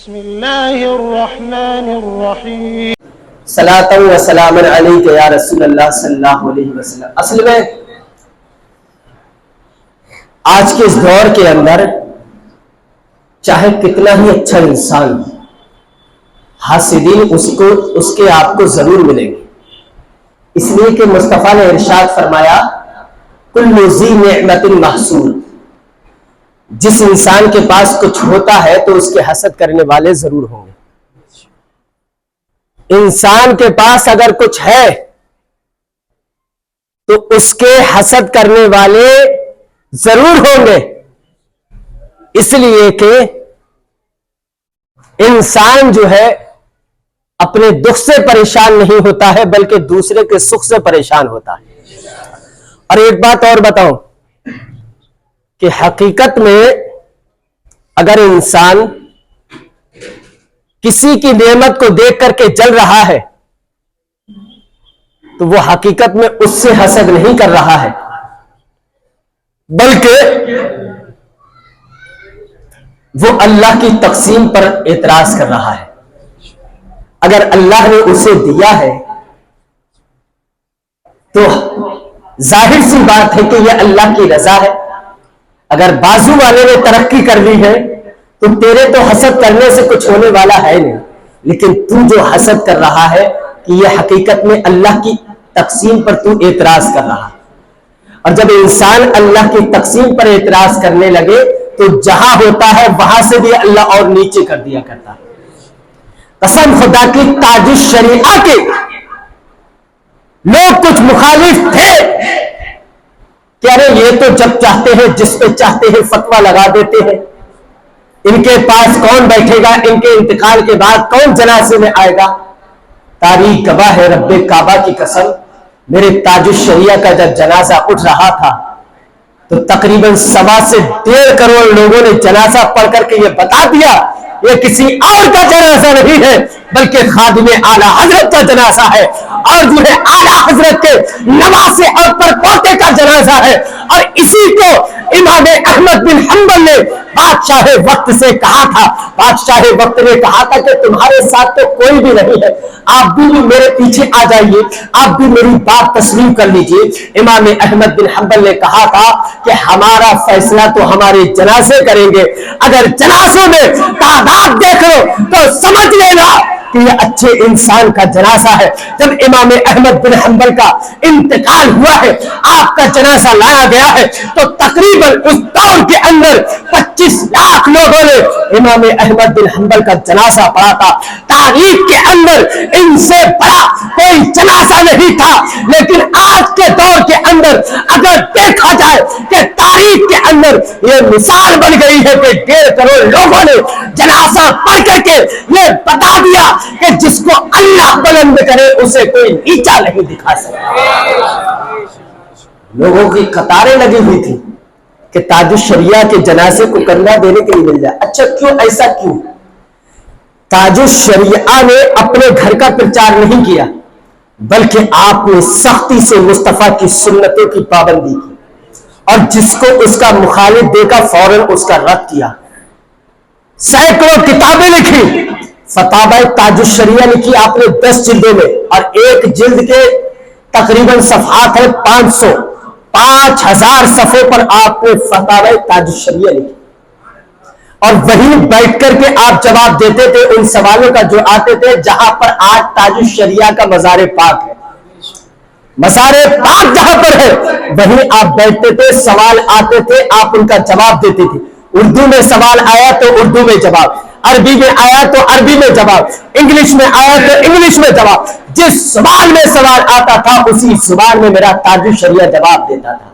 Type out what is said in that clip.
بسم اللہ الرحمن الرحیم صلاۃ و سلام علیک یا رسول اللہ صلی اللہ علیہ وسلم۔ اصل میں آج کے اس دور کے اندر چاہے کتنا ہی اچھا انسان ہو، حاسدین اس کے آپ کو ضرور ملیں گے، اس لیے کہ مصطفیٰ نے ارشاد فرمایا کل ذی نعمت محسود، جس انسان کے پاس کچھ ہوتا ہے تو اس کے حسد کرنے والے ضرور ہوں گے۔ انسان کے پاس اگر کچھ ہے تو اس کے حسد کرنے والے ضرور ہوں گے، اس لیے کہ انسان جو ہے اپنے دکھ سے پریشان نہیں ہوتا ہے بلکہ دوسرے کے سکھ سے پریشان ہوتا ہے۔ اور ایک بات اور بتاؤں کہ حقیقت میں اگر انسان کسی کی نعمت کو دیکھ کر کے جل رہا ہے تو وہ حقیقت میں اس سے حسد نہیں کر رہا ہے بلکہ وہ اللہ کی تقسیم پر اعتراض کر رہا ہے۔ اگر اللہ نے اسے دیا ہے تو ظاہر سی بات ہے کہ یہ اللہ کی رضا ہے۔ اگر بازو والے نے ترقی کر لی ہے تو تیرے تو حسد کرنے سے کچھ ہونے والا ہے نہیں، لیکن تو جو حسد کر رہا ہے کہ یہ حقیقت میں اللہ کی تقسیم پر تو اعتراض کر رہا ہے۔ اور جب انسان اللہ کی تقسیم پر اعتراض کرنے لگے تو جہاں ہوتا ہے وہاں سے بھی اللہ اور نیچے کر دیا کرتا ہے۔ قسم خدا کی تاج الشریعہ کے لوگ کچھ مخالف تھے کہ ارے یہ تو جب چاہتے ہیں جس پہ چاہتے ہیں فتویٰ لگا دیتے ہیں، ان کے پاس کون بیٹھے گا، ان کے انتقال کے بعد کون جنازے میں آئے گا۔ تاریخ گواہ ہے، رب کعبہ کی قسم، میرے تاج الشریعہ کا جب جنازہ اٹھ رہا تھا تو تقریباً 1.25 سے 1.5 کروڑ لوگوں نے جنازہ پڑھ کر کے یہ بتا دیا یہ کسی اور کا جنازہ نہیں ہے بلکہ خادم اعلیٰ حضرت کا جنازہ ہے، اور جو ہے اعلیٰ حضرت کے نواسے اور پرپوتے کا جنازہ ہے۔ اور اسی کو امام احمد بن حنبل نے بادشاہ وقت سے کہا تھا۔ بادشاہ وقت نے کہا تھا کہ تمہارے ساتھ تو کوئی بھی نہیں ہے، آپ بھی میرے پیچھے آ جائیے، آپ بھی میری بات تسلیم کر لیجئے۔ امام احمد بن حنبل نے کہا تھا کہ ہمارا فیصلہ تو ہمارے جنازے کریں گے، اگر جنازوں میں تعداد دیکھ لو تو سمجھ لینا کہ یہ اچھے انسان کا جنازہ ہے۔ جب امام احمد بن حنبل کا انتقال ہوا ہے، آپ کا جنازہ لایا گیا ہے تو تقریباً اس دور کے اندر 25 لاکھ لوگوں نے امام احمد بن حنبل کا جنازہ پڑھا تھا۔ تاریخ کے اندر ان سے بڑا کوئی جنازہ نہیں تھا، لیکن آج کے دور کے اندر اگر دیکھا جائے کہ تاریخ کے اندر یہ مثال بن گئی ہے کہ 1.5 کروڑ لوگوں نے جنازہ پڑھ کر کے یہ بتا دیا کہ جس کو اللہ بلند کرے اسے کوئی نیچا نہیں دکھا سکتا۔ لوگوں کی قطاریں لگی ہوئی تھی کہ تاج الشریعہ کے جنازے کو کندھا دینے کے لیے مل جائے۔ اچھا کیوں ایسا کیوں؟ تاج الشریعہ نے اپنے گھر کا پرچار نہیں کیا بلکہ آپ نے سختی سے مصطفیٰ کی سنتوں کی پابندی کی، اور جس کو اس کا مخالف دیکھا فوراً اس کا رد کیا۔ سینکڑوں کتابیں لکھی، فتاوی تاج الشریعہ لکھی آپ نے 10 جلدوں میں، اور ایک جلد کے تقریباً صفحات ہے 500، 5000 صفحوں پر آپ نے فتاوی تاج الشریعہ لکھی، اور وہیں بیٹھ کر کے آپ جواب دیتے تھے ان سوالوں کا جو آتے تھے جہاں پر آج تاج الشریعہ کا مزار پاک ہے۔ مزار پاک جہاں پر ہے وہیں آپ بیٹھتے تھے، سوال آتے تھے آپ ان کا جواب دیتے تھے۔ اردو میں سوال آیا تو اردو میں جواب، عربی میں آیا تو عربی میں جواب، انگلش میں آیا تو انگلش میں جواب۔ جس زبان میں سوال آتا تھا اسی زبان میں میرا تاج الشریعہ جواب دیتا تھا۔